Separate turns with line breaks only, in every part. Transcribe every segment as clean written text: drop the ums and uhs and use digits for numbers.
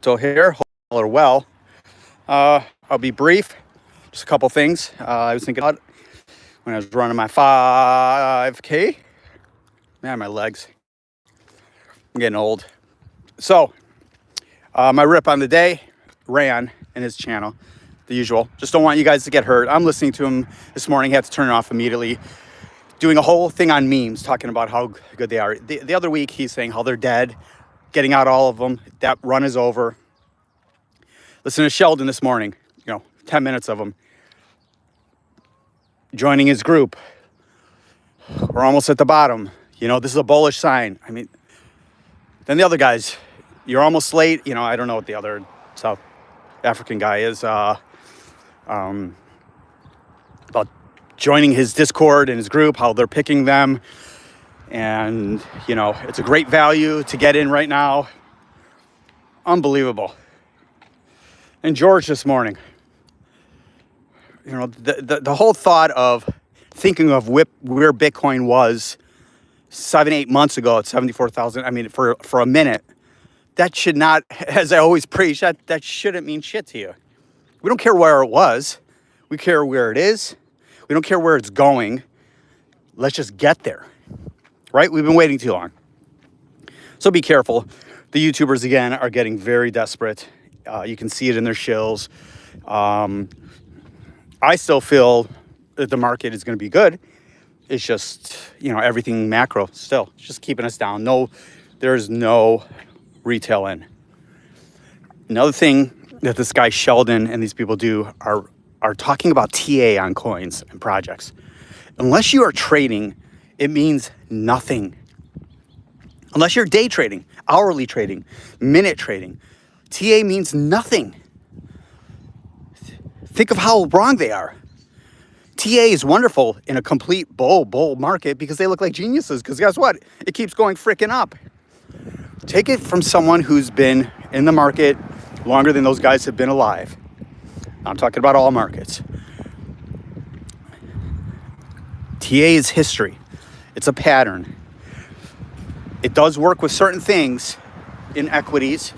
So here, hope all are well. I'll be brief. Just a couple things I was thinking about when I was running my 5K. Man, my legs. I'm getting old. So, my rip on the day, ran in his channel, the usual. Just don't want you guys to get hurt. I'm listening to him this morning. Had to turn it off immediately. Doing a whole thing on memes, talking about how good they are. The other week, he's saying how they're dead, getting out all of them. That run is over. Listen to Sheldon this morning, 10 minutes of him joining his group. We're almost at the bottom. This is a bullish sign. I mean, then the other guys, you're almost late. I don't know what the other South African guy is. About joining his Discord and his group, how they're picking them. And, it's a great value to get in right now. Unbelievable. And George this morning, the whole thought of thinking of where Bitcoin was 7-8 months ago at 74,000. I mean, for a minute, that should not, as I always preach, that shouldn't mean shit to you. We don't care where it was. We care where it is. We don't care where it's going. Let's just get there, right? We've been waiting too long. So be careful. The YouTubers, again, are getting very desperate. You can see it in their shills. I still feel that the market is going to be good. It's just, everything macro still. It's just keeping us down. There's no retail in. Another thing that this guy Sheldon and these people do are talking about TA on coins and projects. Unless you are trading, it means nothing. Unless you're day trading, hourly trading, minute trading, TA means nothing. Think of how wrong they are. TA is wonderful in a complete bull market because they look like geniuses. Because guess what? It keeps going freaking up. Take it from someone who's been in the market longer than those guys have been alive. I'm talking about all markets. TA is history. It's a pattern. It does work with certain things in equities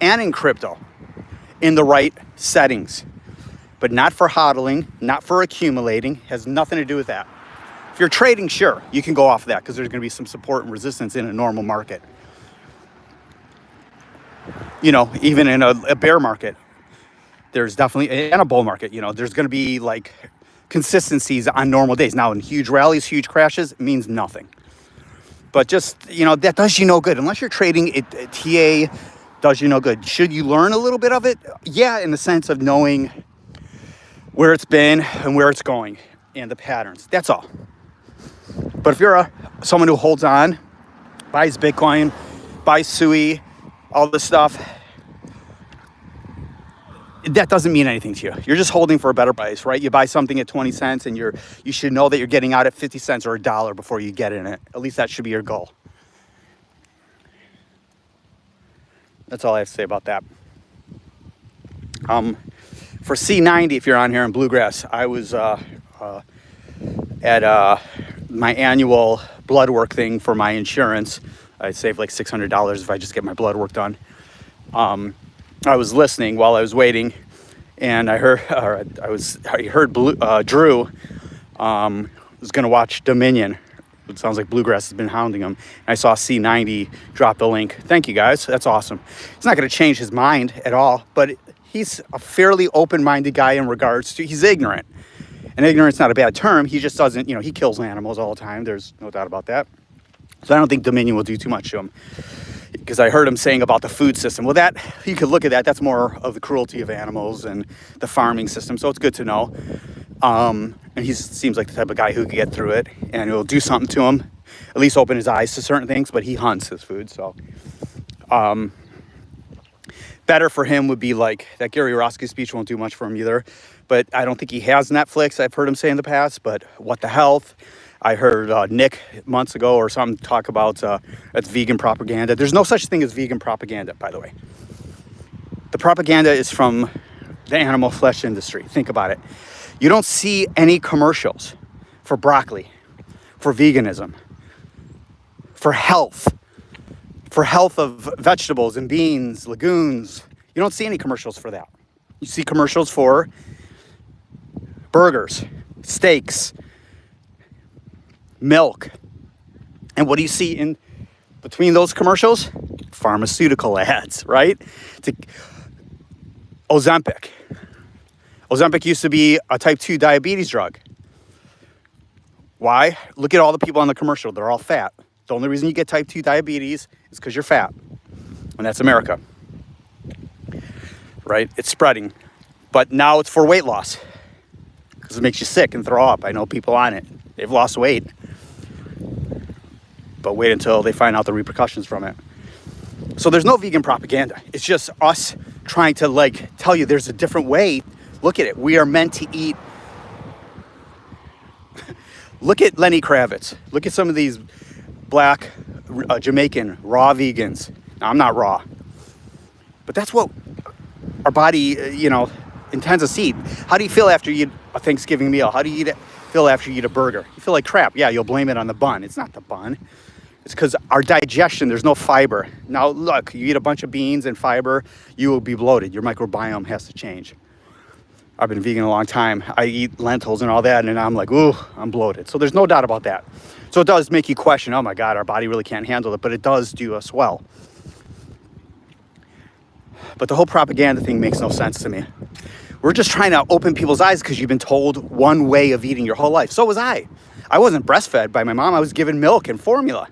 and in crypto in the right settings, but not for hodling, not for accumulating. Has nothing to do with that. If you're trading, sure, you can go off of that because there's going to be some support and resistance in a normal market. Even in a bear market, there's definitely, and a bull market, there's going to be like consistencies on normal days. Now in huge rallies, huge crashes, it means nothing. But just, that does you no good. Unless you're trading, TA does you no good. Should you learn a little bit of it? Yeah, in the sense of knowing where it's been and where it's going and the patterns. That's all. But if you're someone who holds on, buys Bitcoin, buys SUI, all this stuff, that doesn't mean anything to you. You're just holding for a better price, right? You buy something at 20 cents and you should know that you're getting out at 50 cents or $1 before you get in it. At least that should be your goal. That's all I have to say about that. For C90, if you're on here in Bluegrass, I was at my annual blood work thing for my insurance. I save like $600 if I just get my blood work done. I was listening while I was waiting, and I heard Drew was going to watch Dominion. It sounds like Bluegrass has been hounding him. And I saw C90 drop the link. Thank you, guys. That's awesome. It's not going to change his mind at all, but he's a fairly open-minded guy in regards to, he's ignorant. And ignorant's not a bad term. He just doesn't, he kills animals all the time. There's no doubt about that. So I don't think Dominion will do too much to him. Because I heard him saying about the food system. Well, that, you could look at that. That's more of the cruelty of animals and the farming system. So it's good to know. And he seems like the type of guy who could get through it. And it'll do something to him. At least open his eyes to certain things. But he hunts his food. So better for him would be like, that Gary Roski speech won't do much for him either. But I don't think he has Netflix. I've heard him say in the past. But What the Health. I heard Nick months ago or something talk about that's vegan propaganda. There's no such thing as vegan propaganda, by the way. The propaganda is from the animal flesh industry. Think about it. You don't see any commercials for broccoli, for veganism, for health of vegetables and beans, legumes. You don't see any commercials for that. You see commercials for burgers, steaks, milk. And what do you see in between those commercials? Pharmaceutical ads, right? Ozempic. Ozempic used to be a type 2 diabetes drug. Why? Look at all the people on the commercial. They're all fat. The only reason you get type 2 diabetes is because you're fat. And that's America. Right? It's spreading. But now it's for weight loss. Because it makes you sick and throw up. I know people on it. They've lost weight. But wait until they find out the repercussions from it. So there's no vegan propaganda. It's just us trying to like tell you there's a different way. Look at it. We are meant to eat. Look at Lenny Kravitz. Look at some of these black Jamaican raw vegans. Now, I'm not raw. But that's what our body, intends us to eat. How do you feel after you eat a Thanksgiving meal? How do you feel after you eat a burger? You feel like crap. Yeah, you'll blame it on the bun. It's not the bun. It's because our digestion, there's no fiber. Now, look, you eat a bunch of beans and fiber, you will be bloated. Your microbiome has to change. I've been vegan a long time. I eat lentils and all that, and I'm like, ooh, I'm bloated. So there's no doubt about that. So it does make you question, oh my God, our body really can't handle it, but it does do us well. But the whole propaganda thing makes no sense to me. We're just trying to open people's eyes because you've been told one way of eating your whole life. So was I. I wasn't breastfed by my mom. I was given milk and formula.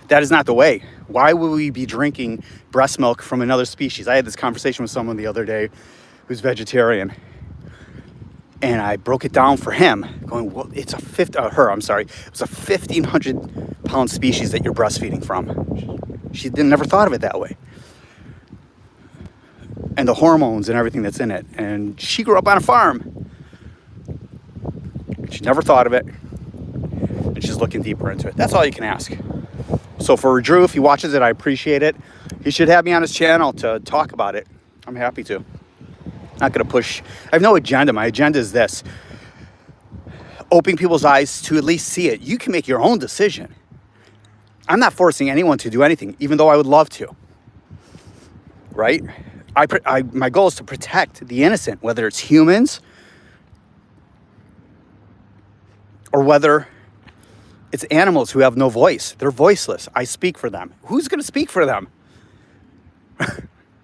That is not the way. Why would we be drinking breast milk from another species? I had this conversation with someone the other day who's vegetarian. And I broke it down for him, going, well, it's a 1,500 pound species that you're breastfeeding from. She never thought of it that way. And the hormones and everything that's in it. And she grew up on a farm. She never thought of it. And she's looking deeper into it. That's all you can ask. So for Drew, if he watches it, I appreciate it. He should have me on his channel to talk about it. I'm happy to. Not going to push. I have no agenda. My agenda is this. Opening people's eyes to at least see it. You can make your own decision. I'm not forcing anyone to do anything, even though I would love to. Right? My goal is to protect the innocent, whether it's humans or whether it's animals who have no voice. They're voiceless. I speak for them. Who's going to speak for them?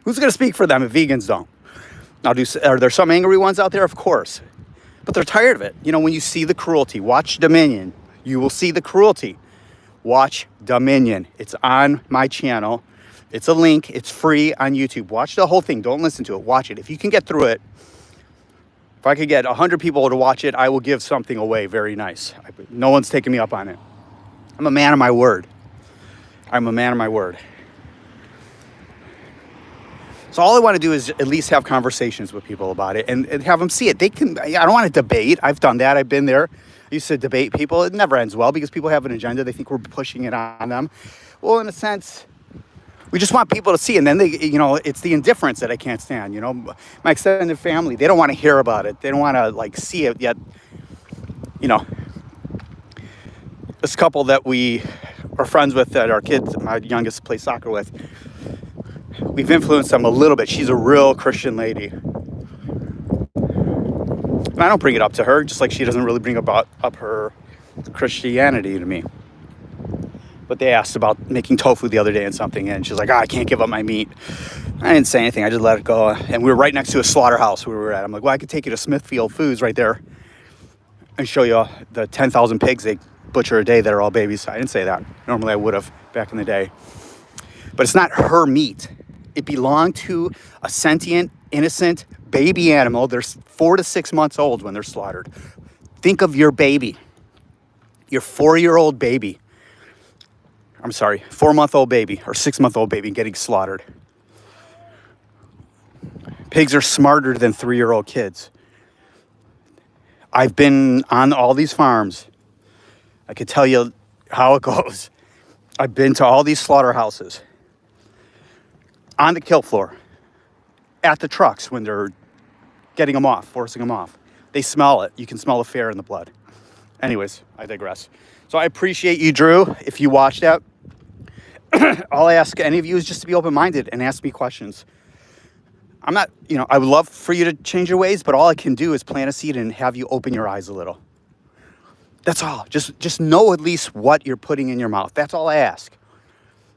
Who's going to speak for them if vegans don't? Now, are there some angry ones out there? Of course. But they're tired of it. When you see the cruelty, watch Dominion. You will see the cruelty. Watch Dominion. It's on my channel. It's a link. It's free on YouTube. Watch the whole thing. Don't listen to it. Watch it. If you can get through it, if I could get 100 people to watch it, I will give something away very nice. No one's taking me up on it. I'm a man of my word. I'm a man of my word. So all I want to do is at least have conversations with people about it and have them see it. I don't want to debate. I've done that. I've been there. I used to debate people. It never ends well because people have an agenda. They think we're pushing it on them. Well, in a sense, we just want people to see. And then it's the indifference that I can't stand. My extended family, they don't want to hear about it. They don't want to see it yet. This couple that we are friends with, that our kids, my youngest, plays soccer with, we've influenced them a little bit. She's a real Christian lady. And I don't bring it up to her, just like she doesn't really bring up her Christianity to me. But they asked about making tofu the other day and something, and she's like, I can't give up my meat. I didn't say anything. I just let it go. And we were right next to a slaughterhouse where we were at. I'm like, well, I could take you to Smithfield Foods right there and show you the 10,000 pigs they butcher a day that are all babies. I didn't say that. Normally I would have back in the day. But it's not her meat. It belonged to a sentient, innocent baby animal. They're 4 to 6 months old when they're slaughtered. Think of your baby, your 4-year-old baby. I'm sorry, 4-month-old baby or 6-month-old baby getting slaughtered. Pigs are smarter than 3-year-old kids. I've been on all these farms. I could tell you how it goes. I've been to all these slaughterhouses. On the kill floor. At the trucks when they're getting them off, forcing them off. They smell it. You can smell the fear in the blood. Anyways, I digress. So I appreciate you, Drew, if you watched that. All I ask any of you is just to be open-minded and ask me questions. I'm not, I would love for you to change your ways, but all I can do is plant a seed and have you open your eyes a little. That's all. Just know at least what you're putting in your mouth. That's all I ask.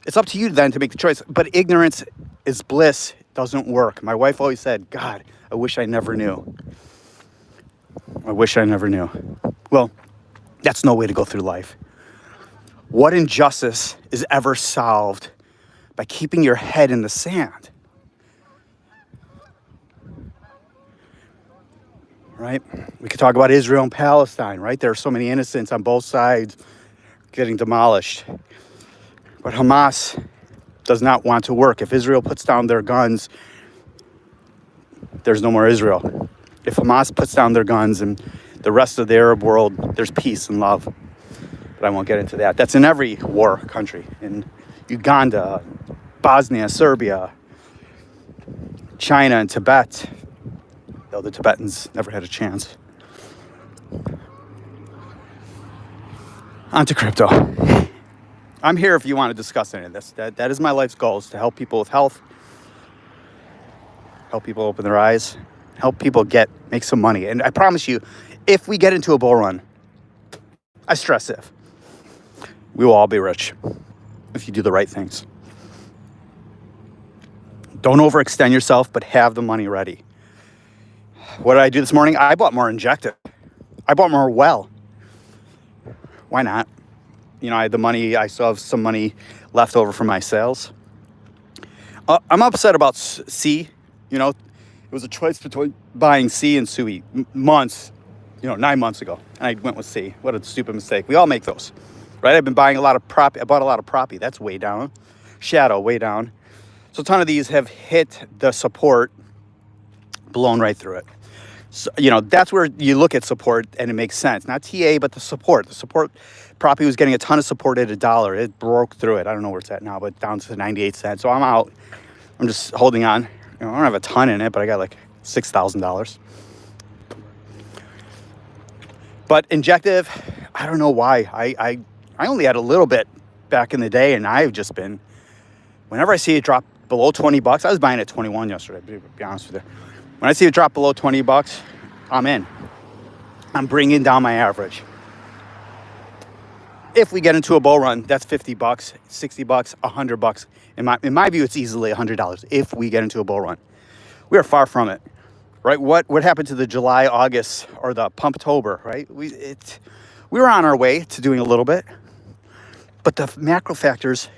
It's up to you then to make the choice. But ignorance is bliss. It doesn't work. My wife always said, God, I wish I never knew. I wish I never knew. Well, that's no way to go through life. What injustice is ever solved by keeping your head in the sand? Right? We could talk about Israel and Palestine, right? There are so many innocents on both sides getting demolished. But Hamas does not want to work. If Israel puts down their guns, there's no more Israel. If Hamas puts down their guns and the rest of the Arab world, there's peace and love. But I won't get into that. That's in every war country. In Uganda, Bosnia, Serbia, China, and Tibet. Though the Tibetans never had a chance. On to crypto. I'm here if you want to discuss any of this. That is my life's goal, is to help people with health, help people open their eyes, help people make some money. And I promise you, if we get into a bull run, I stress if, we will all be rich if you do the right things. Don't overextend yourself, but have the money ready. What did I do this morning? I bought more Injective. I bought more Well. Why not? I had the money. I still have some money left over from my sales. I'm upset about C. It was a choice between buying C and Sui months, 9 months ago. And I went with C. What a stupid mistake. We all make those, right? I've been buying a lot of prop. I bought a lot of Proppy. That's way down. Shadow, way down. So a ton of these have hit the support, blown right through it. So, that's where you look at support and it makes sense. Not TA, but the support. The support, Proppy was getting a ton of support at $1. It broke through it. I don't know where it's at now, but down to 98 cents. So I'm out. I'm just holding on. I don't have a ton in it, but I got like $6,000. But Injective, I don't know why. I only had a little bit back in the day, and I've just been, whenever I see it drop below 20 bucks, I was buying at 21 yesterday, to be honest with you. When I see it drop below 20 bucks, I'm in. I'm bringing down my average. If we get into a bull run, that's 50 bucks, 60 bucks, 100 bucks. In my view, it's easily $100 if we get into a bull run. We are far from it, right? What happened to the July, August, or the Pumptober, right? We were on our way to doing a little bit, but the macro factors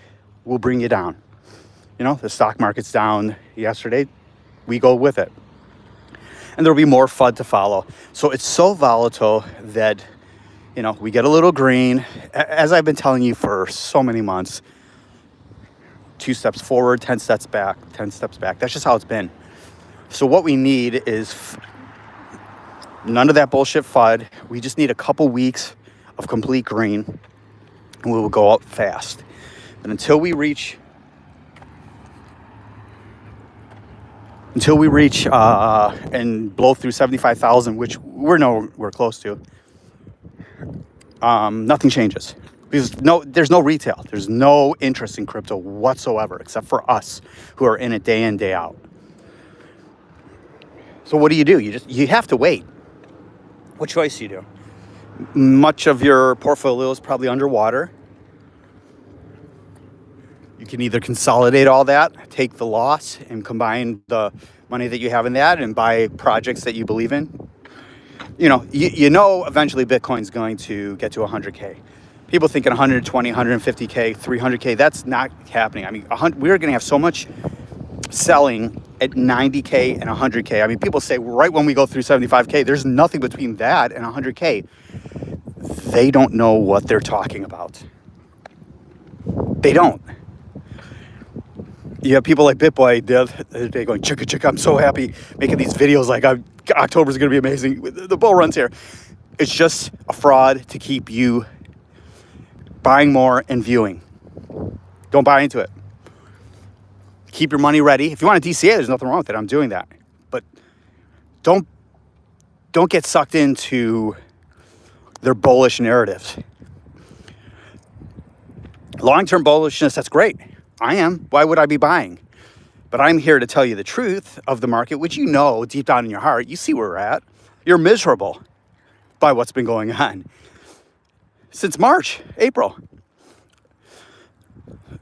will bring you down. The stock market's down yesterday. We go with it. And there'll be more FUD to follow. So it's so volatile that, we get a little green. As I've been telling you for so many months, 2 steps forward, 10 steps back, 10 steps back. That's just how it's been. So what we need is none of that bullshit FUD. We just need a couple weeks of complete green, and we will go up fast. And until we reach and blow through 75,000, which we're nowhere close to, nothing changes. Because there's no retail. There's no interest in crypto whatsoever, except for us who are in it day in, day out. So what do? You have to wait. What choice do you do? Much of your portfolio is probably underwater. You can either consolidate all that, take the loss, and combine the money that you have in that and buy projects that you believe in. Eventually Bitcoin's going to get to 100K. People thinking 120, 150K, 300K, that's not happening. We're going to have so much selling at 90K and 100K. People say right when we go through 75K, there's nothing between that and 100K. They don't know what they're talking about. They don't. You have people like BitBoy the other day going, chicka chicka, I'm so happy making these videos like October's going to be amazing. The bull run's here. It's just a fraud to keep you buying more and viewing. Don't buy into it. Keep your money ready. If you want a DCA, there's nothing wrong with it. I'm doing that. But don't get sucked into their bullish narratives. Long-term bullishness, that's great. I am. Why would I be buying? But I'm here to tell you the truth of the market, which you know deep down in your heart. You see where we're at. You're miserable by what's been going on since March, April.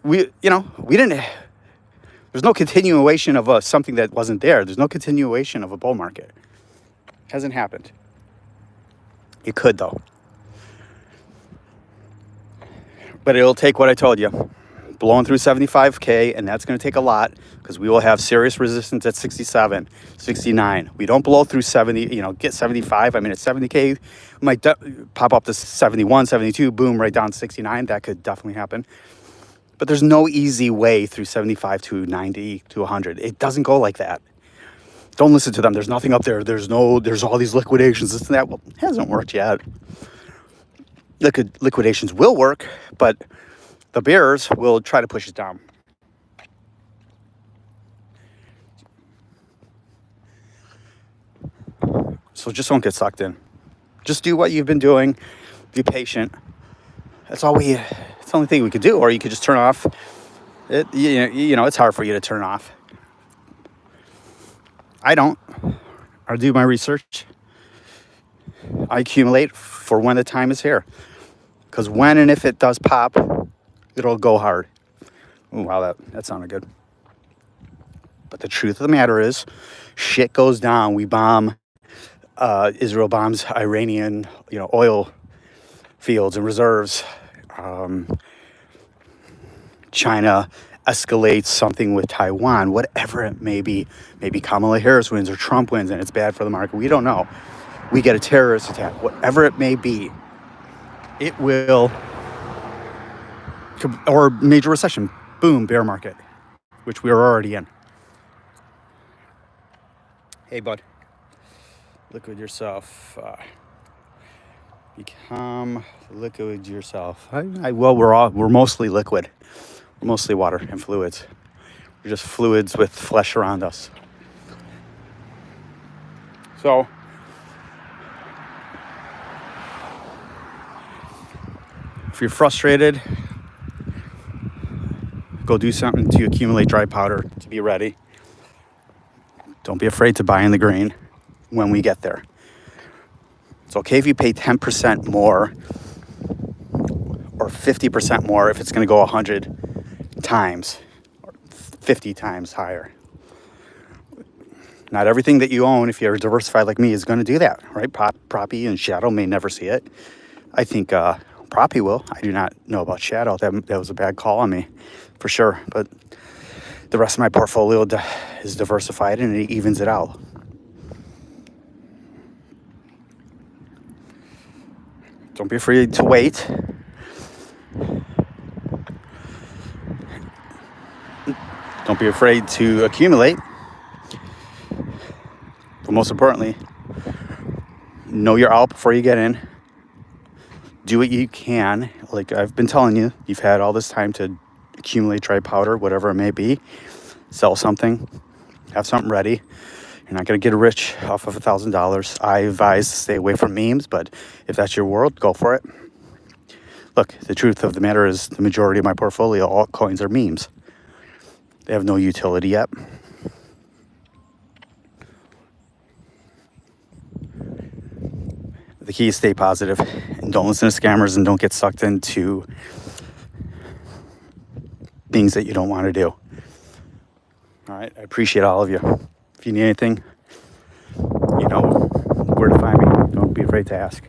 We didn't. There's no continuation of something that wasn't there. There's no continuation of a bull market. Hasn't happened. It could though. But it'll take what I told you, blowing through 75K, and that's going to take a lot because we will have serious resistance at 67, 69. We don't blow through 70, get 75. I mean, at 70K, we might pop up to 71, 72, boom, right down to 69. That could definitely happen. But there's no easy way through 75 to 90 to 100. It doesn't go like that. Don't listen to them. There's nothing up there. There's all these liquidations, this and that. Well, it hasn't worked yet. Liquidations will work, but the bears will try to push it down. So just don't get sucked in. Just do what you've been doing. Be patient. It's the only thing we could do. Or you could just turn off. It's hard for you to turn off. I don't. I do my research. I accumulate for when the time is here. Because when and if it does pop, it'll go hard. Ooh, wow, that sounded good. But the truth of the matter is, shit goes down. We bomb. Israel bombs Iranian, oil fields and reserves. China escalates something with Taiwan, whatever it may be. Maybe Kamala Harris wins or Trump wins and it's bad for the market. We don't know. We get a terrorist attack, whatever it may be. It will, or major recession, boom, bear market, which we are already in. Hey, bud, liquid yourself. Become liquid yourself. We're mostly liquid. We're mostly water and fluids. We're just fluids with flesh around us. So, if you're frustrated, go do something to accumulate dry powder to be ready. Don't be afraid to buy in the green when we get there. It's okay if you pay 10% more or 50% more if it's going to go 100 times or 50 times higher. Not everything that you own, if you're diversified like me, is going to do that, right? Proppy and Shadow may never see it. I think Proppy will. I do not know about Shadow. That was a bad call on me, for sure. But the rest of my portfolio is diversified and it evens it out. Don't be afraid to wait. Don't be afraid to accumulate. But most importantly, know you're out before you get in. Do what you can. Like I've been telling you, you've had all this time to accumulate dry powder, whatever it may be. Sell something. Have something ready. You're not going to get rich off of $1,000. I advise to stay away from memes, but if that's your world, go for it. Look, the truth of the matter is the majority of my portfolio, altcoins, are memes. They have no utility yet. The key is stay positive and don't listen to scammers and don't get sucked into things that you don't want to do. All right, I appreciate all of you. If you need anything, you know where to find me. Don't be afraid to ask.